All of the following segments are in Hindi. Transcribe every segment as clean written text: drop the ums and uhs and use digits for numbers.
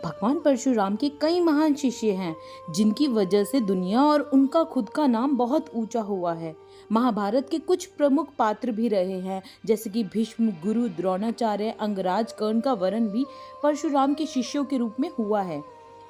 भगवान परशुराम के कई महान शिष्य हैं जिनकी वजह से दुनिया और उनका खुद का नाम बहुत ऊंचा हुआ है। महाभारत के कुछ प्रमुख पात्र भी रहे हैं, जैसे कि भीष्म, गुरु, द्रोणाचार्य, अंगराज, कर्ण का वर्ण भी परशुराम के शिष्यों के रूप में हुआ है।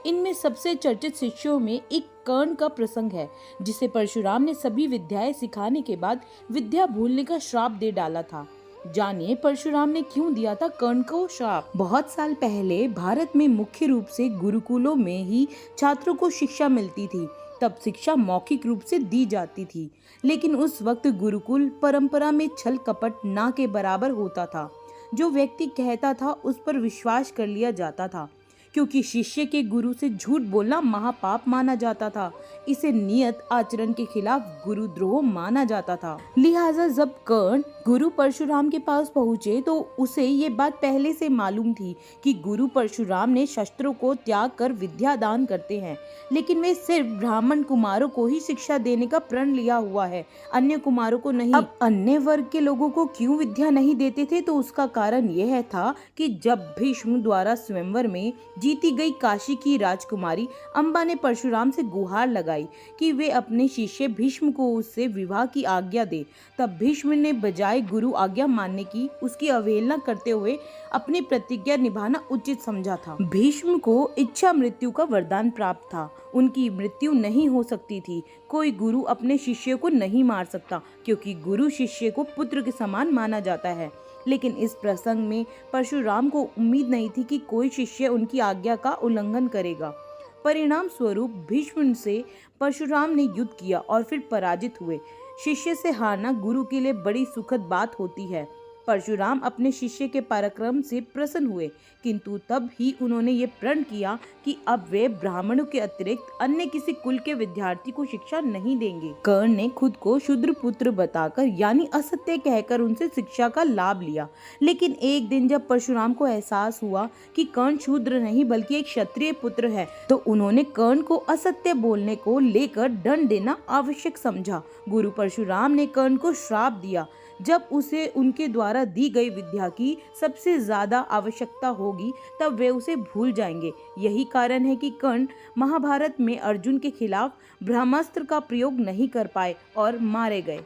इनमें सबसे चर्चित शिष्यों में एक कर्ण का प्रसंग है, जिसे परशुराम ने सभी विद्याएं सिखाने के बाद विद्या भूलने का श्राप दे डाला था। जानिए परशुराम ने क्यों दिया था कर्ण को श्राप। बहुत साल पहले भारत में मुख्य रूप से गुरुकुलों में ही छात्रों को शिक्षा मिलती थी। तब शिक्षा मौखिक रूप से दी जाती थी, लेकिन उस वक्त गुरुकुल परंपरा में छल कपट ना के बराबर होता था। जो व्यक्ति कहता था उस पर विश्वास कर लिया जाता था, क्योंकि शिष्य के गुरु से झूठ बोलना महापाप माना जाता था। इसे नियत आचरण के खिलाफ गुरुद्रोह माना जाता था। लिहाजा जब कर्ण गुरु परशुराम के पास पहुंचे तो उसे ये बात पहले से मालूम थी कि गुरु परशुराम ने शस्त्रों को त्याग कर विद्या दान करते हैं, लेकिन वे सिर्फ ब्राह्मण कुमारों को ही शिक्षा देने का प्रण लिया हुआ है, अन्य कुमारों को नहीं। अब अन्य वर्ग के लोगों को क्यों विद्या नहीं देते थे, तो उसका कारण यह था कि जब भीष्म द्वारा स्वयंवर में जीती गई काशी की राजकुमारी अंबा ने परशुराम से गुहार लगाई कि वे अपने शिष्य भीष्म को उससे विवाह की आज्ञा दे, तब भीष्म ने बजाय गुरु आज्ञा मानने की उसकी अवहेलना करते हुए अपनी प्रतिज्ञा निभाना उचित समझा था। भीष्म को इच्छा मृत्यु का वरदान प्राप्त था। उनकी मृत्यु नहीं हो सकती थी। कोई गुरु अपने शिष्य को नहीं मार सकता, क्योंकि गुरु शिष्य को पुत्र के समान माना जाता है। लेकिन इस प्रसंग में परशुराम को उम्मीद नहीं थी कि कोई शिष्य उनकी आज्ञा का उल्लंघन करेगा। परिणाम स्वरूप भीष्म से परशुराम ने युद्ध किया और फिर पराजित हुए। शिष्य से हारना गुरु के लिए बड़ी सुखद बात होती है। परशुराम अपने शिष्य के पराक्रम से प्रसन्न हुए, किंतु तब ही उन्होंने ये प्रण किया कि अब वे ब्राह्मणों के अतिरिक्त अन्य किसी कुल के विद्यार्थी को शिक्षा नहीं देंगे। कर्ण ने खुद को शूद्र पुत्र बताकर यानी असत्य कहकर उनसे शिक्षा का लाभ लिया, लेकिन एक दिन जब परशुराम को एहसास हुआ कि कर्ण शूद्र नहीं बल्कि एक क्षत्रिय पुत्र है, तो उन्होंने कर्ण को असत्य बोलने को लेकर दंड देना आवश्यक समझा। गुरु परशुराम ने कर्ण को श्राप दिया। जब उसे उनके द्वारा दी गई विद्या की सबसे ज्यादा आवश्यकता होगी, तब वे उसे भूल जाएंगे। यही कारण है कि कर्ण महाभारत में अर्जुन के खिलाफ ब्रह्मास्त्र का प्रयोग नहीं कर पाए और मारे गए।